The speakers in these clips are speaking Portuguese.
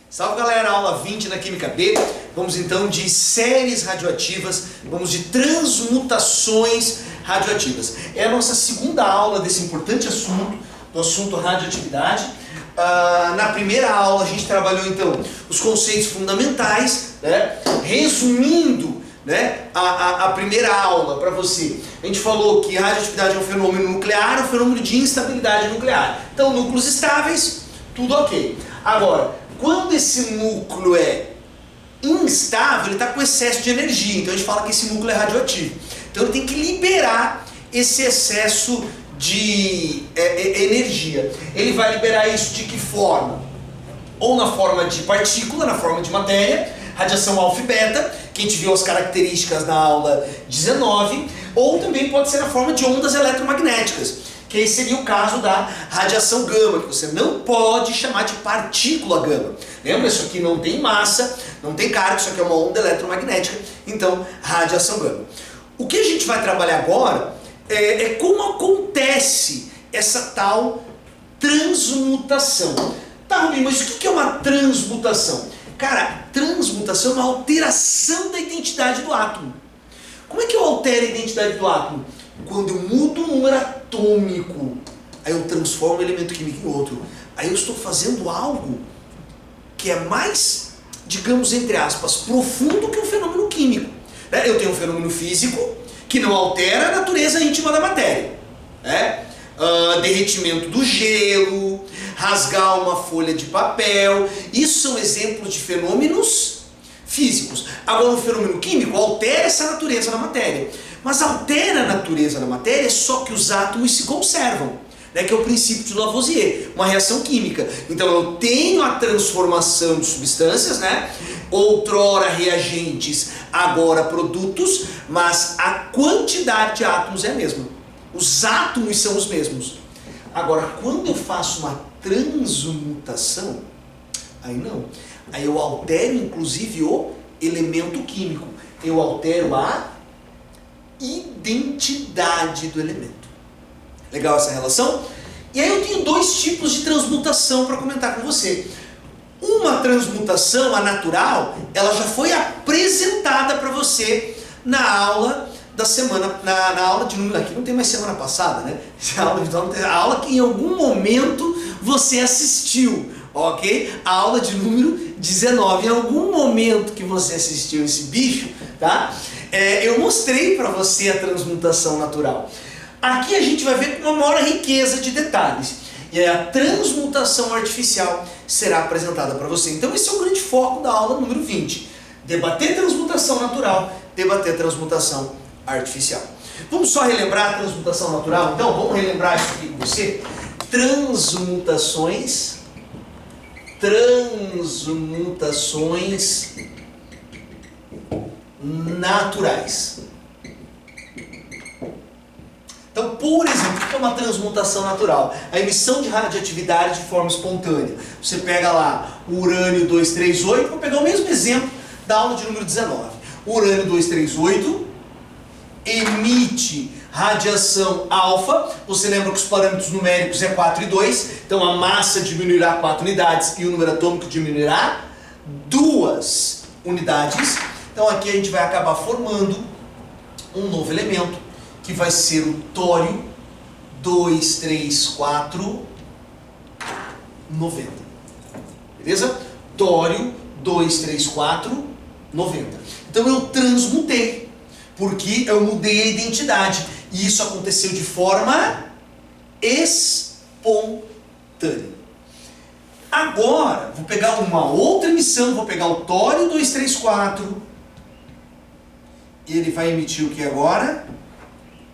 Salve galera, aula 20 na Química B. Vamos então de séries radioativas, vamos de transmutações radioativas. É a nossa segunda aula desse importante assunto, do assunto radioatividade. Na primeira aula a gente trabalhou então os conceitos fundamentais, né? Resumindo, né, a primeira aula para você, a gente falou que radioatividade é um fenômeno nuclear, um fenômeno de instabilidade nuclear. Então núcleos estáveis, tudo ok. Agora, quando esse núcleo é instável, ele está com excesso de energia, então a gente fala que esse núcleo é radioativo. Então ele tem que liberar esse excesso de energia. Ele vai liberar isso de que forma? Ou na forma de partícula, na forma de matéria, radiação alfa e beta, que a gente viu as características na aula 19, ou também pode ser na forma de ondas eletromagnéticas, que aí seria o caso da radiação gama, que você não pode chamar de partícula gama. Lembra? Isso aqui não tem massa, não tem carga, isso aqui é uma onda eletromagnética, então radiação gama. O que a gente vai trabalhar agora é como acontece essa tal transmutação. Tá, Rubinho, mas o que é uma transmutação? Cara, transmutação é uma alteração da identidade do átomo. Como é que eu altero a identidade do átomo? Quando eu mudo o número atômico, aí eu transformo um elemento químico em outro. Aí eu estou fazendo algo que é mais, digamos, entre aspas, profundo que um fenômeno químico. Eu tenho um fenômeno físico que não altera a natureza íntima da matéria. Derretimento do gelo, rasgar uma folha de papel, isso são exemplos de fenômenos físicos. Agora, um fenômeno químico altera essa natureza da matéria. Mas altera a natureza da matéria só que os átomos se conservam, né, que é o princípio de Lavoisier, uma reação química. Então eu tenho a transformação de substâncias, né, outrora reagentes, agora produtos, mas a quantidade de átomos é a mesma. Os átomos são os mesmos. Agora, quando eu faço uma transmutação, aí não. Aí eu altero inclusive o elemento químico. Eu altero a identidade do elemento. Legal essa relação? E aí eu tenho dois tipos de transmutação para comentar com você. Uma transmutação, a natural, ela já foi apresentada para você na aula da semana, na aula de número, aqui não tem mais semana passada, né? A aula que em algum momento você assistiu, ok? A aula de número 19, em algum momento que você assistiu esse bicho, tá? Eu mostrei para você a transmutação natural. Aqui a gente vai ver com uma maior riqueza de detalhes. E aí a transmutação artificial será apresentada para você. Então esse é o grande foco da aula número 20. Debater transmutação natural, debater transmutação artificial. Vamos só relembrar a transmutação natural? Então, vamos relembrar isso aqui com você. Transmutações naturais. Então, por exemplo, o que é uma transmutação natural? A emissão de radioatividade de forma espontânea. Você pega lá o urânio 238, vou pegar o mesmo exemplo da aula de número 19. O urânio 238 emite radiação alfa. Você lembra que os parâmetros numéricos é 4 e 2, então a massa diminuirá 4 unidades e o número atômico diminuirá 2 unidades. Então aqui a gente vai acabar formando um novo elemento, que vai ser o tório 23490. Beleza? Tório 23490. Então eu transmutei, porque eu mudei a identidade. E isso aconteceu de forma espontânea. Agora, vou pegar uma outra emissão, vou pegar o tório 234. E ele vai emitir o que agora?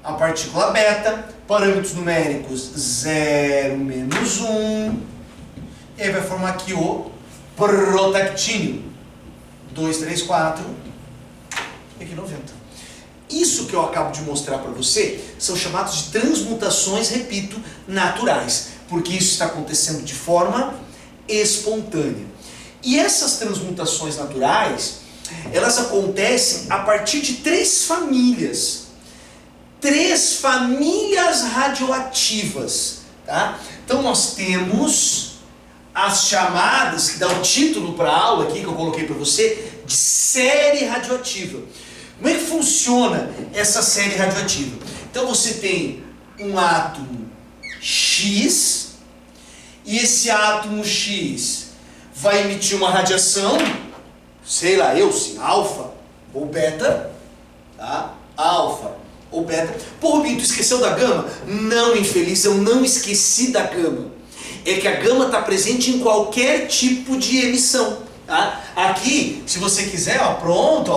A partícula beta, parâmetros numéricos 0, menos 1. E aí vai formar aqui o protactínio 234 e aqui 90. Isso que eu acabo de mostrar para você são chamados de transmutações, repito, naturais, porque isso está acontecendo de forma espontânea. E essas transmutações naturais, elas acontecem a partir de três famílias radioativas, tá? Então nós temos as chamadas, que dá o título para a aula aqui que eu coloquei para você, de série radioativa. Como é que funciona essa série radioativa? Então você tem um átomo X, e esse átomo X vai emitir uma radiação, sei lá se alfa ou beta, tá? Alfa ou beta. Pô, Rubinho, tu esqueceu da gama? Não, infeliz, eu não esqueci da gama. É que a gama está presente em qualquer tipo de emissão, tá? Aqui, se você quiser, pronto,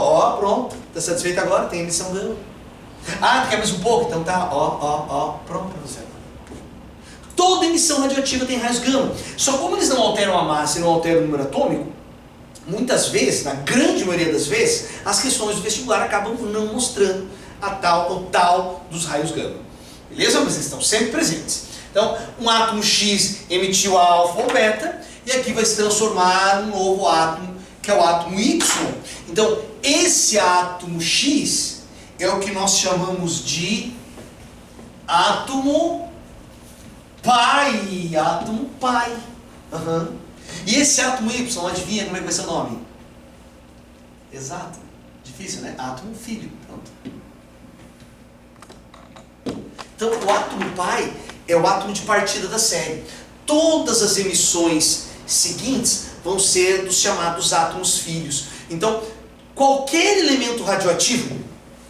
tá satisfeito agora? Tem emissão gama. Tu quer mais um pouco? Então tá, pronto para você. Toda emissão radioativa tem raios gama. Só como eles não alteram a massa e não alteram o número atômico, muitas vezes, na grande maioria das vezes, as questões do vestibular acabam não mostrando o tal dos raios gama. Beleza? Mas eles estão sempre presentes. Então, um átomo X emitiu alfa ou beta, e aqui vai se transformar num novo átomo, que é o átomo Y. Então, esse átomo X é o que nós chamamos de átomo pai. Átomo pai. E esse átomo Y, adivinha como é que vai ser o nome? Exato. Difícil, né? Átomo filho. Pronto. Então, o átomo pai é o átomo de partida da série. Todas as emissões seguintes vão ser dos chamados átomos filhos. Então, qualquer elemento radioativo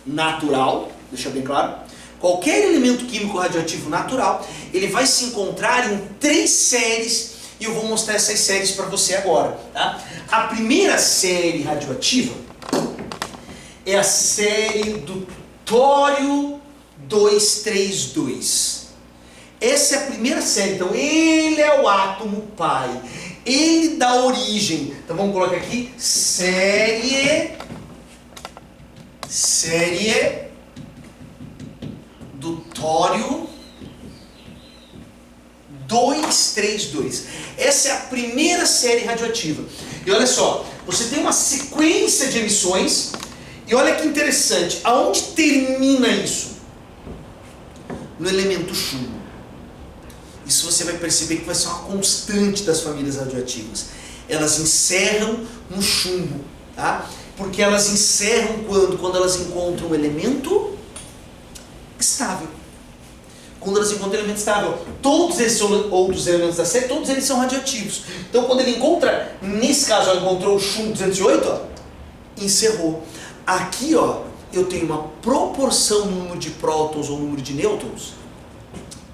natural, deixa bem claro, qualquer elemento químico radioativo natural, ele vai se encontrar em 3 séries, e eu vou mostrar essas séries para você agora. Tá? A primeira série radioativa é a série do tório 232. Essa é a primeira série, então ele é o átomo pai, ele dá origem, então vamos colocar aqui, série do tório 232. Essa é a primeira série radioativa. E olha só, você tem uma sequência de emissões, e olha que interessante, aonde termina isso? No elemento chumbo. Isso você vai perceber que vai ser uma constante das famílias radioativas. Elas encerram no chumbo, tá? Porque elas encerram quando? Quando elas encontram um elemento estável. Quando elas encontram um elemento estável. Todos esses outros elementos da série, todos eles são radioativos. Então quando ele encontra, nesse caso, ela encontrou o chumbo 208, encerrou. Aqui, eu tenho uma proporção no número de prótons ou número de nêutrons.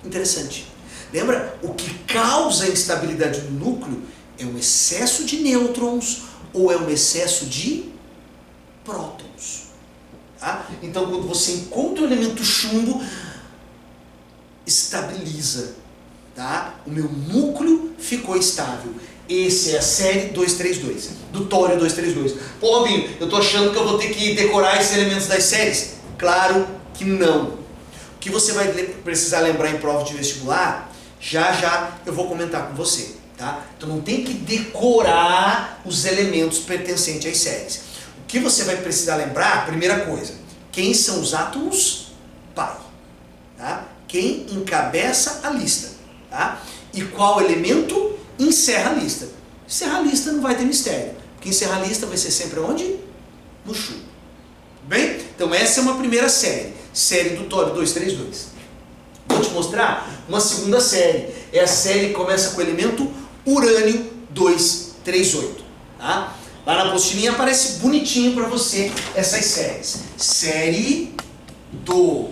Interessante. Lembra? O que causa a instabilidade do núcleo é um excesso de nêutrons ou é um excesso de prótons. Tá? Então, quando você encontra o elemento chumbo, estabiliza. Tá? O meu núcleo ficou estável. Essa é a série 232, do tório 232. Pô, Robinho, eu tô achando que eu vou ter que decorar esses elementos das séries? Claro que não. O que você vai precisar lembrar em prova de vestibular, já eu vou comentar com você, tá? Então não tem que decorar os elementos pertencentes às séries. O que você vai precisar lembrar, primeira coisa, quem são os átomos pai, tá? Quem encabeça a lista, tá? E qual elemento encerra a lista. Encerra a lista não vai ter mistério, porque encerrar a lista vai ser sempre onde? No chumbo. Bem? Então essa é uma primeira série, série do tório 232. Vou te mostrar uma segunda série. É a série que começa com o elemento urânio 238. Tá? Lá na apostilinha aparece bonitinho para você essas séries. Série do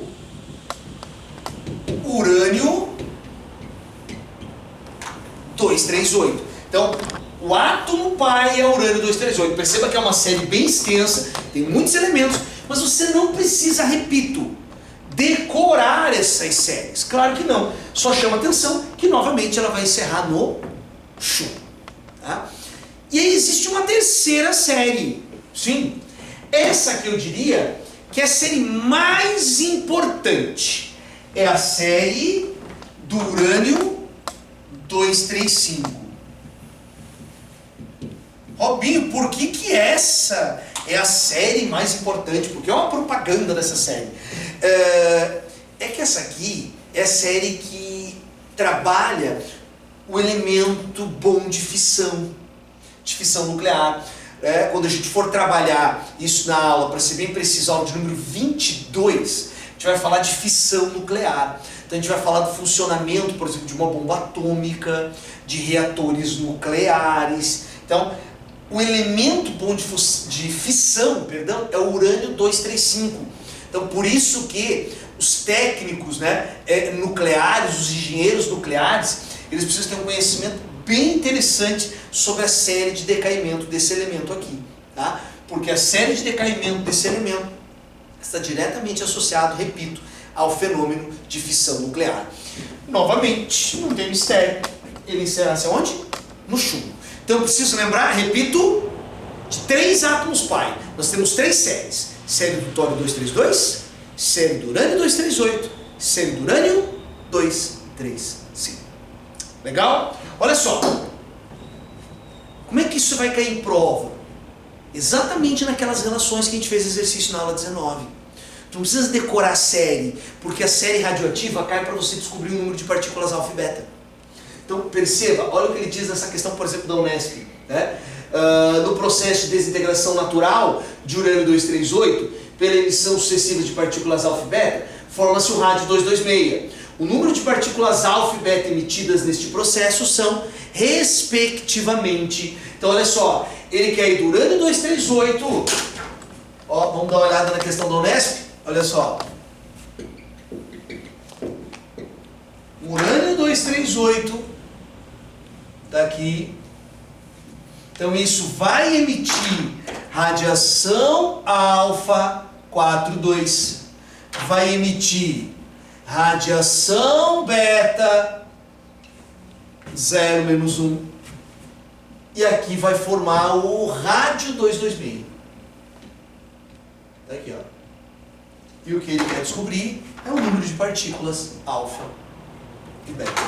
urânio 238. Então, o átomo pai é urânio 238. Perceba que é uma série bem extensa, tem muitos elementos, mas você não precisa, repito, decorar essas séries. Claro que não. Só chama atenção que novamente ela vai encerrar no chumbo. Tá? E aí existe uma terceira série. Sim. Essa que eu diria que é a série mais importante. É a série do urânio 235. Robinho, por que essa é a série mais importante? Porque é uma propaganda dessa série. É que essa aqui é a série que trabalha o elemento bom de fissão nuclear. Quando a gente for trabalhar isso na aula, para ser bem preciso, aula de número 22, a gente vai falar de fissão nuclear. Então a gente vai falar do funcionamento, por exemplo, de uma bomba atômica, de reatores nucleares. Então, o elemento bom de fissão, é o urânio 235. Então, por isso que os técnicos, nucleares, os engenheiros nucleares, eles precisam ter um conhecimento bem interessante sobre a série de decaimento desse elemento aqui, tá? Porque a série de decaimento desse elemento está diretamente associado, repito, ao fenômeno de fissão nuclear. Novamente, não tem mistério, ele encerra-se aonde? No chumbo. Então eu preciso lembrar, repito, de 3 átomos pi. Nós temos 3 séries. Série do tório 232, série do urânio 238, série do urânio 235. Legal? Olha só. Como é que isso vai cair em prova? Exatamente naquelas relações que a gente fez exercício na aula 19. Tu não precisa decorar a série, porque a série radioativa cai para você descobrir o número de partículas alfa e beta. Então perceba, olha o que ele diz nessa questão, por exemplo, da Unesp. No processo de desintegração natural de urânio 238, pela emissão sucessiva de partículas alfa e beta, forma-se o rádio 226. O número de partículas alfa e beta emitidas neste processo são, respectivamente, então olha só, ele quer ir do urânio 238, vamos dar uma olhada na questão da Unesp, olha só, urânio 238, tá aqui, então isso vai emitir radiação alfa 42, vai emitir radiação beta 0-1, e aqui vai formar o rádio 226. Tá aqui, ó. E o que ele quer descobrir é o número de partículas alfa e beta.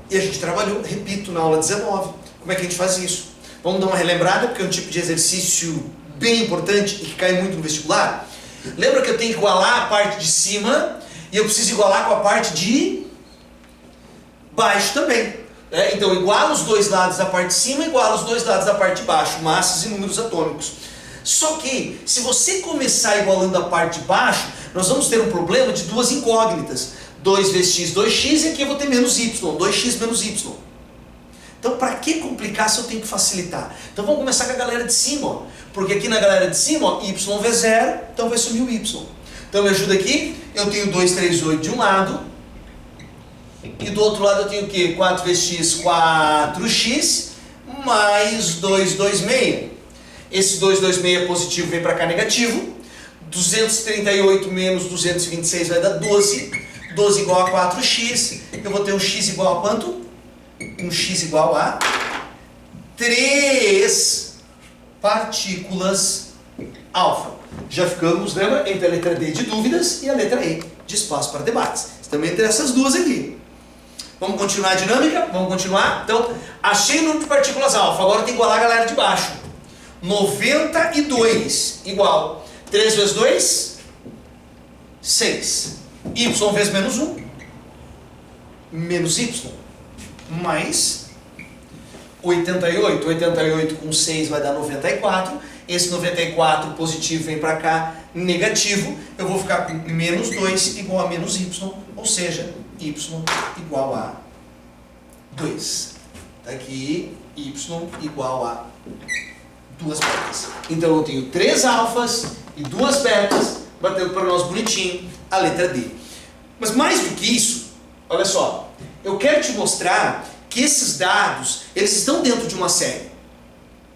E a gente trabalhou, repito, na aula 19. Como é que a gente faz isso? Vamos dar uma relembrada, porque é um tipo de exercício bem importante e que cai muito no vestibular. Lembra que eu tenho que igualar a parte de cima e eu preciso igualar com a parte de baixo também. Então, iguala os dois lados da parte de cima, iguala os dois lados da parte de baixo, massas e números atômicos. Só que, se você começar igualando a parte de baixo, nós vamos ter um problema de duas incógnitas. 2 vezes x, 2x, e aqui eu vou ter menos y, 2x menos y. Então, para que complicar se eu tenho que facilitar? Então, vamos começar com a galera de cima, ó. Porque aqui na galera de cima, y vezes 0, então vai sumir o y. Então, me ajuda aqui, eu tenho 238 de um lado, e do outro lado eu tenho o quê? 4 vezes x, 4x, mais 226. Esse 226 positivo vem para cá negativo, 238 menos 226 vai dar 12, 12 igual a 4x, eu vou ter um x igual a quanto? Um x igual a 3 partículas alfa. Já ficamos, lembra, entre a letra D de dúvidas e a letra E de espaço para debates. Estamos entre essas duas aqui. Vamos continuar a dinâmica? Vamos continuar? Então, achei o número de partículas alfa, agora tem que igualar a galera de baixo. 92 igual 3 vezes 2, 6. Y vezes menos 1, menos y, mais 88. 88 com 6 vai dar 94. Esse 94 positivo vem para cá, negativo. Eu vou ficar com menos 2 igual a menos y, ou seja, y igual a 2. Tá aqui, y igual a 2 betas. Então eu tenho 3 alfas e 2 betas, batendo para nós bonitinho a letra D. Mas mais do que isso, olha só, eu quero te mostrar que esses dados, eles estão dentro de uma série.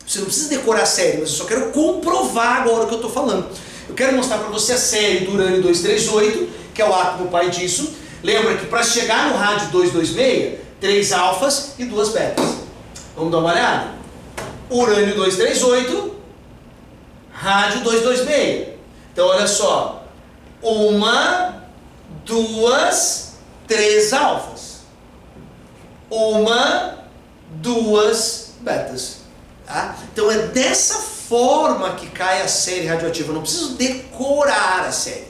Você não precisa decorar a série, mas eu só quero comprovar agora o que eu estou falando. Eu quero mostrar para você a série do urânio 238, que é o átomo pai disso. Lembra que para chegar no rádio 226, 3 alfas e 2 betas. Vamos dar uma olhada? Urânio 238, rádio 226. Então olha só, 1, 2, 3 alfas, 1, 2 betas. Tá? Então é dessa forma que cai a série radioativa. Eu não preciso decorar a série.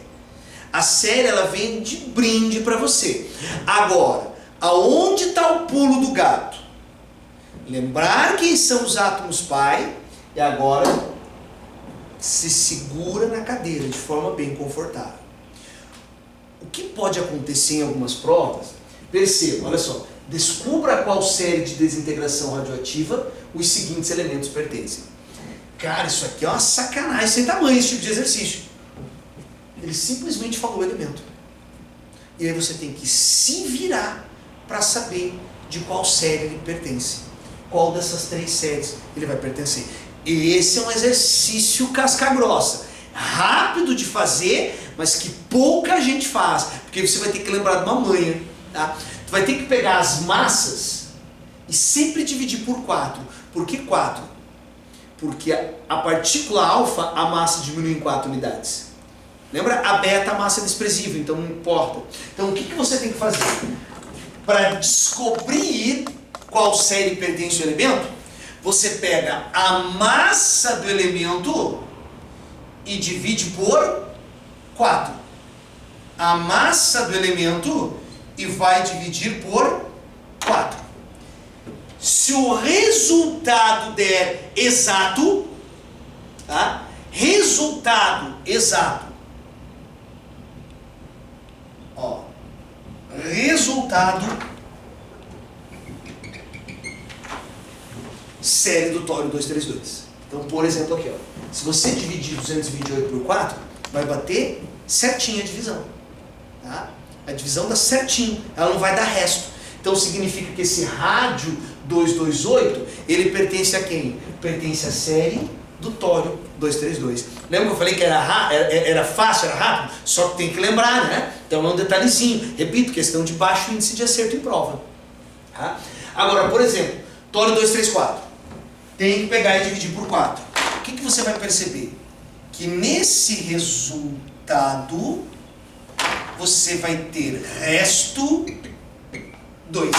A série ela vem de brinde para você. Agora, Aonde está o pulo do gato? Lembrar quem são os átomos pai e agora se segura na cadeira de forma bem confortável. O que pode acontecer em algumas provas? Perceba, olha só. Descubra a qual série de desintegração radioativa os seguintes elementos pertencem. Cara, isso aqui é uma sacanagem sem tamanho, esse tipo de exercício. Ele simplesmente falou o elemento. E aí você tem que se virar para saber de qual série ele pertence. Qual dessas 3 séries ele vai pertencer. E esse é um exercício casca-grossa. Rápido de fazer, mas que pouca gente faz. Porque você vai ter que lembrar de uma manha. Tá? Tu vai ter que pegar as massas e sempre dividir por 4. Por que 4? Porque a partícula alfa, a massa diminui em 4 unidades. Lembra? A beta, a massa é desprezível, então não importa. Então o que você tem que fazer? Para descobrir qual série pertence ao elemento, você pega a massa do elemento e divide por 4. A massa do elemento e vai dividir por 4. Se o resultado der exato, tá? Resultado exato. Ó, resultado série do tório 232. Então, por exemplo, aqui, ó, se você dividir 228 por 4, vai bater certinho a divisão. Tá? A divisão dá certinho, ela não vai dar resto. Então significa que esse rádio 228, ele pertence a quem? Pertence à série do tório 232. Lembra que eu falei que era fácil, era rápido? Só que tem que lembrar, né? Então é um detalhezinho. Repito, questão de baixo índice de acerto em prova. Tá? Agora, por exemplo, tório 234. Tem que pegar e dividir por 4. O que você vai perceber? Que nesse resultado você vai ter resto 2.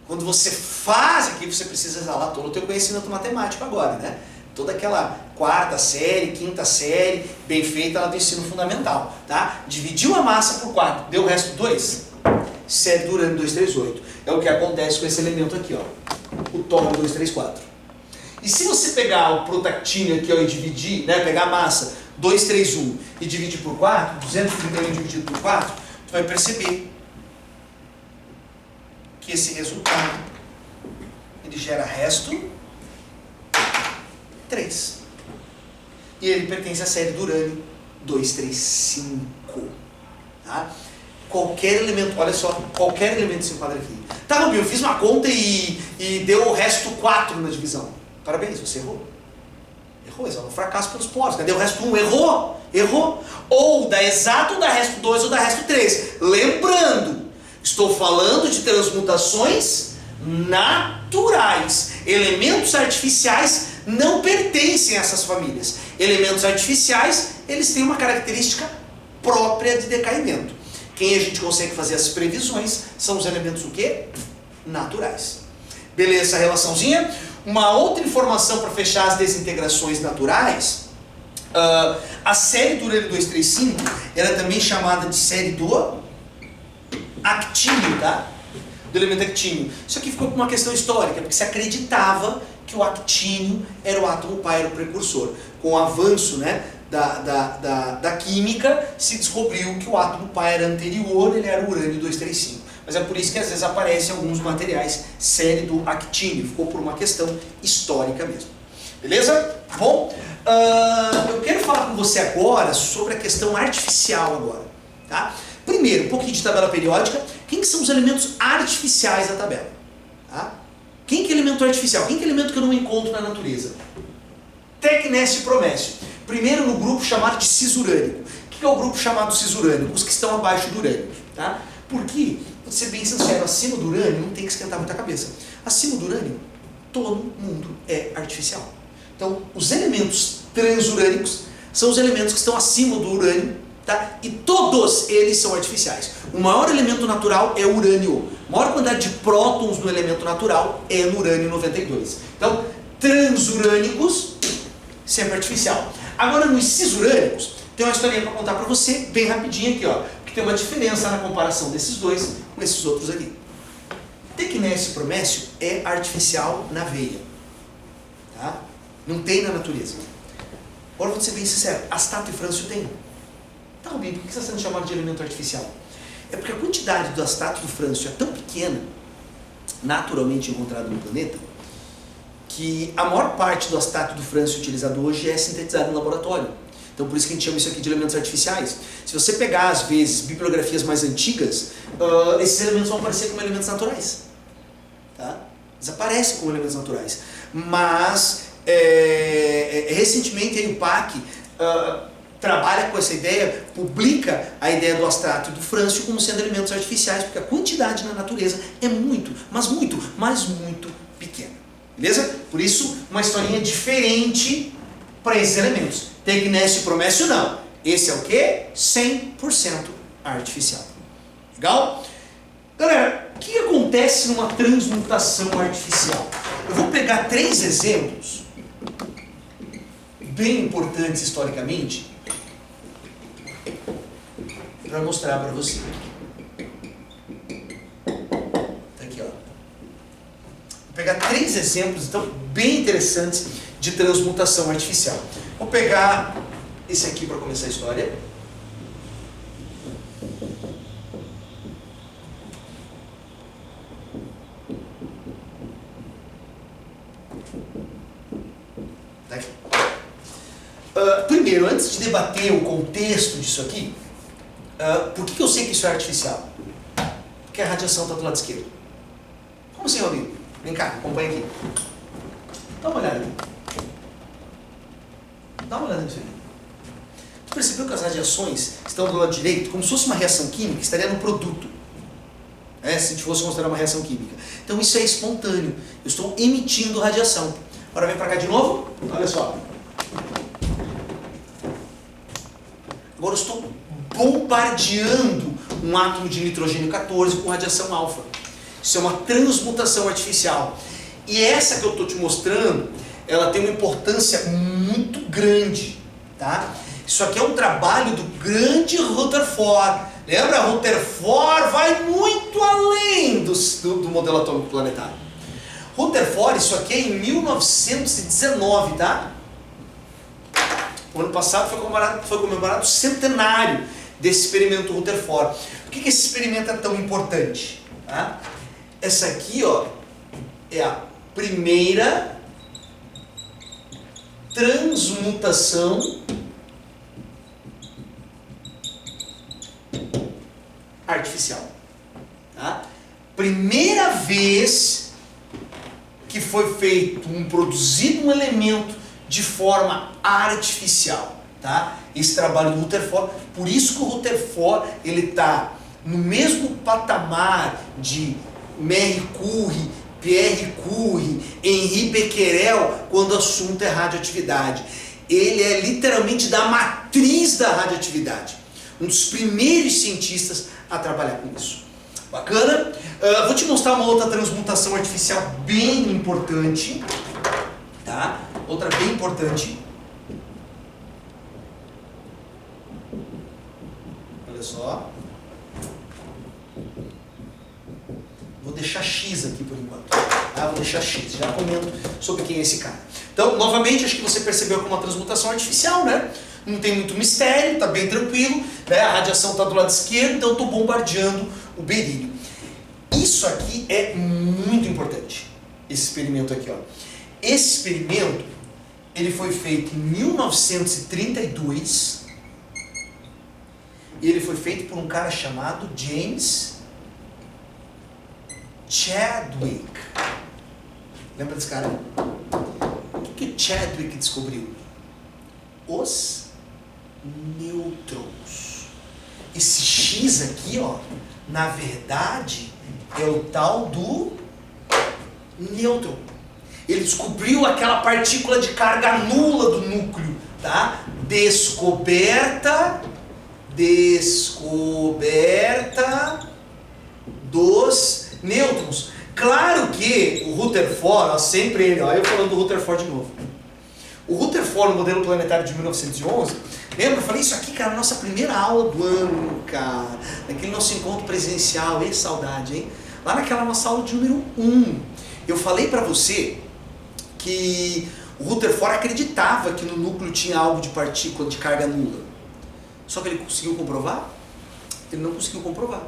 Quando você faz aqui, você precisa exalar todo o teu conhecimento matemático agora, né? Toda aquela 4ª série, 5ª série, bem feita lá do ensino fundamental, tá? Dividiu a massa por 4, deu o resto 2. Série do urânio 238. É o que acontece com esse elemento aqui, ó. O tório 234. E se você pegar o protactínio aqui, ó, e dividir, né? Pegar a massa 231 e dividir por 4, 231 dividido por 4, tu vai perceber que esse resultado ele gera resto 3. E ele pertence à série do urânio 235. Tá? Qualquer elemento, olha só, qualquer elemento se enquadra aqui. Tá, Rubinho, eu fiz uma conta e deu o resto 4 na divisão. Parabéns, você errou. Errou, é um fracasso pelos poros. Cadê o resto 1? Errou, errou. Ou dá exato, ou dá resto 2, ou dá resto 3. Lembrando, estou falando de transmutações naturais. Elementos artificiais não pertencem a essas famílias. Elementos artificiais, eles têm uma característica própria de decaimento. Quem a gente consegue fazer as previsões são os elementos o quê? Naturais. Beleza, essa relaçãozinha? Uma outra informação para fechar as desintegrações naturais, a série do urânio 235 era também chamada de série do actínio, tá? Do elemento actínio. Isso aqui ficou por uma questão histórica, porque se acreditava que o actínio era o átomo pai, era o precursor. Com o avanço, né, da química, se descobriu que o átomo pai era anterior, ele era o urânio 235. Mas é por isso que às vezes aparecem alguns materiais série do actínio. Ficou por uma questão histórica mesmo. Beleza? Bom, eu quero falar com você agora sobre a questão artificial agora. Tá? Primeiro, um pouquinho de tabela periódica. Quem que são os elementos artificiais da tabela? Tá? Quem que é elemento artificial? Quem que é elemento que eu não encontro na natureza? Tecnécio e Promécio. Primeiro no grupo chamado de cisurânico. O que é o grupo chamado cisurânico? Os que estão abaixo do urânio. Tá? Por quê? Vou ser bem sincero, acima do urânio não tem que esquentar muita cabeça. Acima do urânio, todo mundo é artificial. Então, os elementos transurânicos são os elementos que estão acima do urânio, tá? E todos eles são artificiais. O maior elemento natural é o urânio. A maior quantidade de prótons no elemento natural é no urânio 92. Então, transurânicos, sempre artificial. Agora, nos cisurânicos, tem uma historinha para contar para você, bem rapidinho aqui, ó. que tem uma diferença na comparação desses dois com esses outros aqui. Tecnécio e promécio é artificial na veia, tá? Não tem na natureza. Agora vou ser bem sincero, astato e frâncio tem. Tá, Rubinho, por que está sendo chamado de elemento artificial? É porque a quantidade do astato e do frâncio é tão pequena, naturalmente encontrada no planeta, que a maior parte do astato e do frâncio utilizado hoje é sintetizado em laboratório. Então por isso que a gente chama isso aqui de elementos artificiais. Se você pegar, às vezes, bibliografias mais antigas, esses elementos vão aparecer como elementos naturais. Tá? Eles aparecem como elementos naturais. Mas, recentemente, a UPAC trabalha com essa ideia, publica a ideia do astato e do frâncio como sendo elementos artificiais, porque a quantidade na natureza é muito, mas muito pequena. Beleza? Por isso, uma historinha diferente para esses elementos. Tecnécio e promécio não. Esse é o quê? 100% artificial. Legal? Galera, o que acontece numa transmutação artificial? Eu vou pegar 3 exemplos bem importantes historicamente para mostrar para você. Tá aqui, ó. Vou pegar 3 exemplos, então, bem interessantes de transmutação artificial. Vou pegar esse aqui para começar a história. Tá aqui. Primeiro, antes de debater o contexto disso aqui, por que eu sei que isso é artificial? Porque a radiação está do lado esquerdo. Como assim, Robinho? Vem cá, acompanha aqui. Dá uma olhada aqui. Dá uma olhada nisso aqui. Você percebeu que as radiações estão do lado direito? Como se fosse uma reação química, estaria no produto. Se a gente fosse considerar uma reação química. Então isso é espontâneo. Eu estou emitindo radiação. Agora vem para cá de novo. Olha só. Agora eu estou bombardeando um átomo de nitrogênio 14 com radiação alfa. Isso é uma transmutação artificial. E essa que eu estou te mostrando, ela tem uma importância muito grande, tá? Isso aqui é um trabalho do grande Rutherford. Lembra? Rutherford vai muito além do modelo atômico planetário. Rutherford, isso aqui é em 1919, tá? O ano passado foi comemorado o centenário desse experimento Rutherford. Por que esse experimento é tão importante? Tá? Essa aqui, ó, é a primeira transmutação artificial. Tá? Primeira vez que foi produzido um elemento de forma artificial. Tá? Esse trabalho do Rutherford, por isso que o Rutherford ele está no mesmo patamar de Marie Curie, Pierre Curie, Henri Becquerel, quando o assunto é radioatividade. Ele é literalmente da matriz da radioatividade. Um dos primeiros cientistas a trabalhar com isso. Bacana? Vou te mostrar uma outra transmutação artificial bem importante. Tá? Outra bem importante. Olha só. Vou deixar X aqui por enquanto. Tá? Vou deixar X. Já comento sobre quem é esse cara. Então, novamente, acho que você percebeu que é uma transmutação artificial, né? Não tem muito mistério, está bem tranquilo, né? A radiação está do lado esquerdo, então eu estou bombardeando o berílio. Isso aqui é muito importante, esse experimento aqui, ó. Esse experimento, ele foi feito em 1932 e ele foi feito por um cara chamado James Chadwick. Lembra desse cara? O que o Chadwick descobriu? Os nêutrons. Esse X aqui, ó, na verdade, é o tal do nêutron. Ele descobriu aquela partícula de carga nula do núcleo, tá? Descoberta dos nêutrons. Claro que o Rutherford, ó, sempre ele, ó, eu falando do Rutherford de novo. O Rutherford, no modelo planetário de 1911, Lembra? Eu falei isso aqui, cara, na nossa primeira aula do ano, cara. Naquele nosso encontro presencial. Ei, saudade, hein? Lá naquela nossa aula de número 1. Eu falei pra você que o Rutherford acreditava que no núcleo tinha algo de partícula de carga nula. Só que ele conseguiu comprovar? Ele não conseguiu comprovar.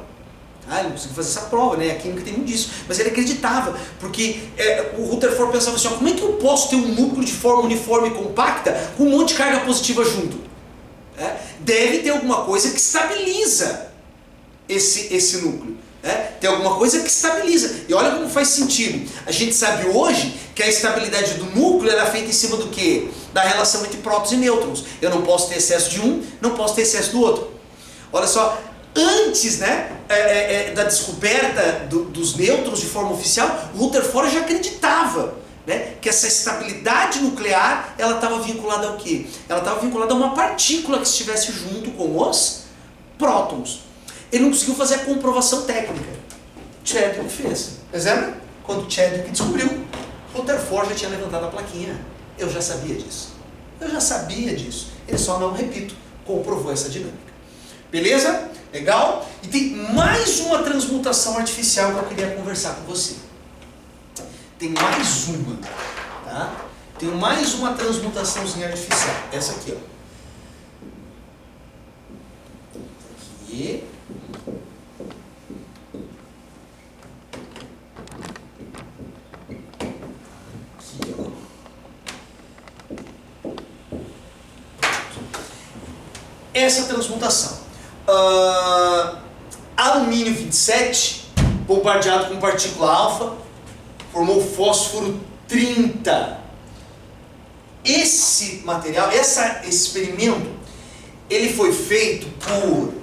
Ele não conseguiu fazer essa prova, né? A química tem muito disso. Mas ele acreditava, porque o Rutherford pensava assim, ó, como é que eu posso ter um núcleo de forma uniforme e compacta com um monte de carga positiva junto? Deve ter alguma coisa que estabiliza esse núcleo. Tem alguma coisa que estabiliza. E olha como faz sentido. A gente sabe hoje que a estabilidade do núcleo é feita em cima do quê? Da relação entre prótons e nêutrons. Eu não posso ter excesso de um, não posso ter excesso do outro. Olha só, antes, né, da descoberta dos nêutrons de forma oficial, o Rutherford já acreditava, né, que essa estabilidade nuclear ela estava vinculada ao quê? Ela estava vinculada a uma partícula que estivesse junto com os prótons. Ele não conseguiu fazer a comprovação técnica. Chadwick fez. Lembra? Quando Chadwick descobriu, Rutherford já tinha levantado a plaquinha. Eu já sabia disso. Ele só não, repito, comprovou essa dinâmica. Beleza? Legal? E tem mais uma transmutação artificial que eu queria conversar com você. Tem mais uma. Tá? Tem mais uma transmutaçãozinha artificial. Essa aqui, ó. Aqui. Essa transmutação. Alumínio 27, bombardeado com partícula alfa, formou fósforo 30. Esse material, esse experimento, ele foi feito por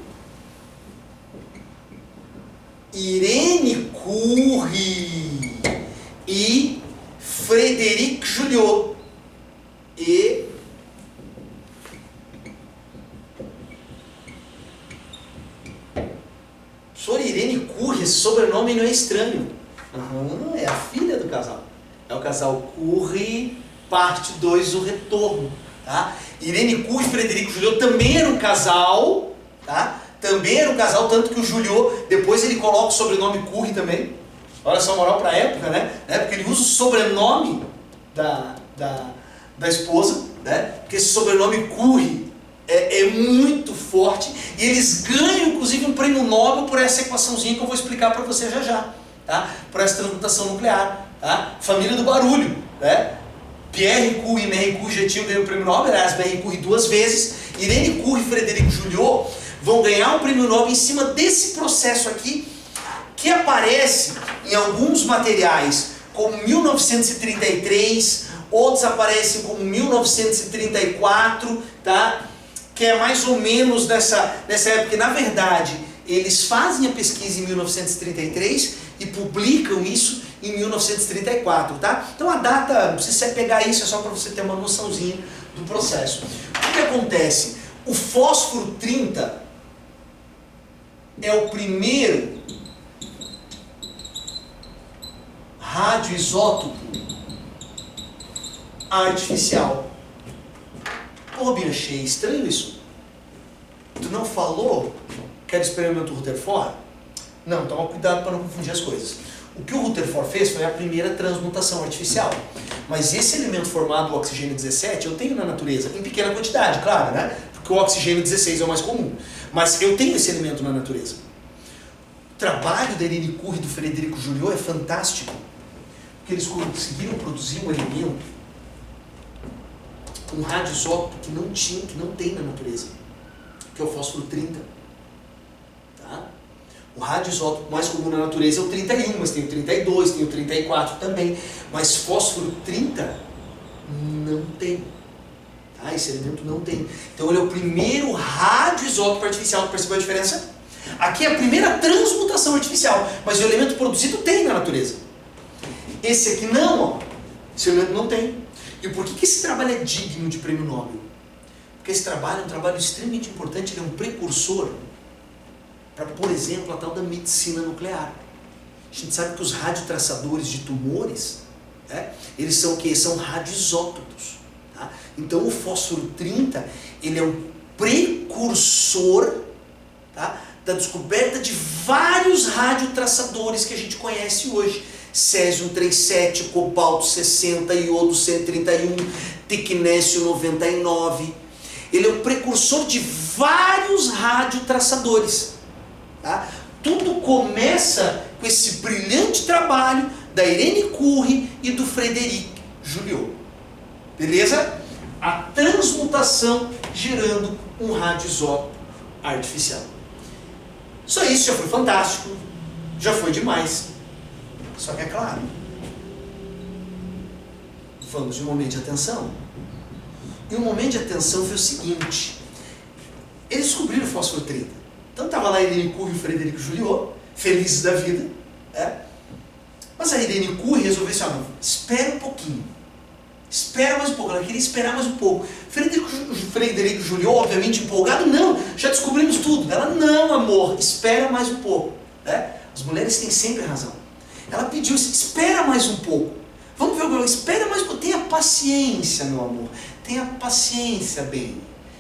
Irene Curie e Frédéric Joliot. Irene Curie, esse sobrenome não é estranho. É a filha do casal. É o casal Curie, parte 2, o retorno. Tá? Irene Curie e Frédéric Joliot também era um casal. Tá? Também era um casal, tanto que o Joliot, depois ele coloca o sobrenome Curie também. Olha só a moral para a época, né? Na época ele usa o sobrenome da esposa, né? Porque esse sobrenome Curie é muito forte, e eles ganham inclusive um prêmio Nobel por essa equaçãozinha que eu vou explicar para você já, tá? Por essa transmutação nuclear, tá? Família do barulho, né? Pierre Curie e Marie Curie já tinham ganho o prêmio Nobel, aliás, Marie Curie 2 vezes, Irene Curie e Frédéric Joliot vão ganhar um prêmio Nobel em cima desse processo aqui, que aparece em alguns materiais como 1933, outros aparecem como 1934, tá? Que é mais ou menos nessa época, que na verdade eles fazem a pesquisa em 1933 e publicam isso em 1934, tá? Então a data, se você pegar isso, é só para você ter uma noçãozinha do processo. O que acontece? O fósforo 30 é o primeiro radioisótopo artificial. Ô, Robinho, achei estranho isso. Tu não falou que era experimento Rutherford? Não, toma cuidado para não confundir as coisas. O que o Rutherford fez foi a primeira transmutação artificial. Mas esse elemento formado, o oxigênio 17, eu tenho na natureza, em pequena quantidade, claro, né? Porque o oxigênio 16 é o mais comum. Mas eu tenho esse elemento na natureza. O trabalho da Irene Curie e do Frédéric Joliot é fantástico. Porque eles conseguiram produzir um elemento, um radioisótopo que não tem na natureza, que é o fósforo 30. Tá? O radioisótopo mais comum na natureza é o 31, mas tem o 32, tem o 34 também. Mas fósforo 30 não tem. Tá? Esse elemento não tem. Então ele é o primeiro radioisótopo artificial. Percebeu a diferença? Aqui é a primeira transmutação artificial, mas o elemento produzido tem na natureza. Esse aqui não, ó. Esse elemento não tem. E por que esse trabalho é digno de prêmio Nobel? Porque esse trabalho é um trabalho extremamente importante, ele é um precursor para, por exemplo, a tal da medicina nuclear. A gente sabe que os radiotraçadores de tumores, eles são o quê? São radioisótopos. Tá? Então o fósforo 30, ele é um precursor, tá, da descoberta de vários radiotraçadores que a gente conhece hoje. Césio 137, cobalto 60, iodo 131, tecnésio 99. Ele é o precursor de vários radiotraçadores. Tá? Tudo começa com esse brilhante trabalho da Irene Curie e do Frederic Joliot. Beleza? A transmutação gerando um radioisótopo artificial. Só isso já foi fantástico, já foi demais. Só que é claro, vamos de um momento de atenção. E o momento de atenção foi o seguinte: eles descobriram o fósforo 30. Então estava lá a Irene Curie e o Frederic Joliot, felizes da vida. Mas a Irene Curie resolveu assim: espera um pouquinho. Espera mais um pouco. Ela queria esperar mais um pouco. Frederic Joliot, obviamente empolgado, não, já descobrimos tudo. Ela, não, amor, espera mais um pouco. As mulheres têm sempre razão. Ela pediu, espera mais um pouco. Vamos ver o que espera mais um pouco. Tenha paciência, meu amor. Tenha paciência, bem.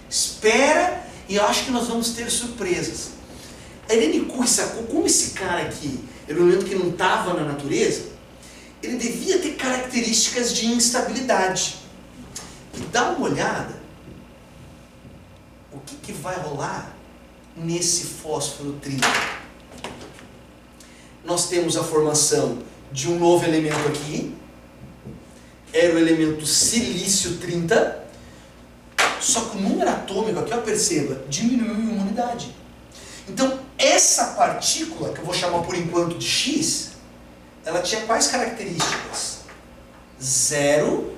Espera e eu acho que nós vamos ter surpresas. A Irene Curie sacou como esse cara aqui era um elemento que não estava na natureza. Ele devia ter características de instabilidade. E dá uma olhada o que vai rolar nesse fósforo 30. Nós temos a formação de um novo elemento aqui, era o elemento silício 30, só que o número atômico aqui, perceba, diminuiu em uma unidade. Então, essa partícula, que eu vou chamar por enquanto de X, ela tinha quais características? 0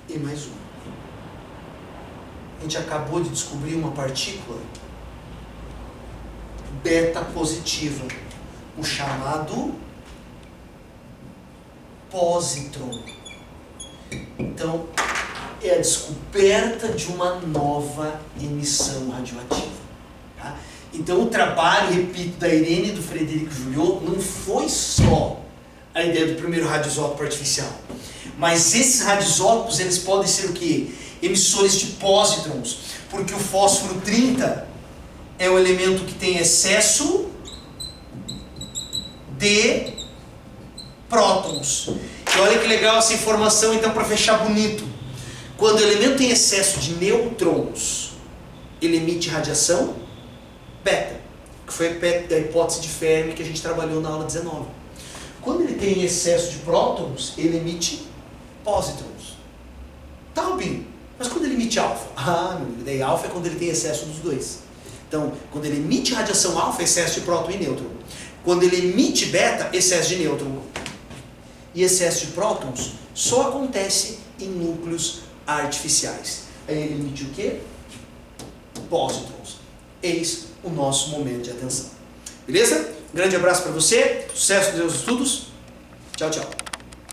e mais 1. A gente acabou de descobrir uma partícula beta positiva, o chamado positron. Então, é a descoberta de uma nova emissão radioativa. Tá? Então, o trabalho, repito, da Irene e do Frederic Joliot não foi só a ideia do primeiro radioisótopo artificial, mas esses radioisótopos, eles podem ser o quê? Emissores de pósitrons, porque o fósforo 30 é o elemento que tem excesso de prótons. E olha que legal essa informação, então, para fechar bonito. Quando o elemento tem excesso de nêutrons, ele emite radiação beta, que foi a hipótese de Fermi que a gente trabalhou na aula 19. Quando ele tem excesso de prótons, ele emite pósitrons. Tá, Rubinho? Mas quando ele emite alfa? Ah, meu amigo, daí alfa é quando ele tem excesso dos dois. Então, quando ele emite radiação alfa, excesso de próton e nêutron. Quando ele emite beta, excesso de nêutron. E excesso de prótons só acontece em núcleos artificiais. Aí ele emite o quê? Pósitrons. Eis o nosso momento de atenção. Beleza? Grande abraço para você. Sucesso nos seus estudos. Tchau, tchau.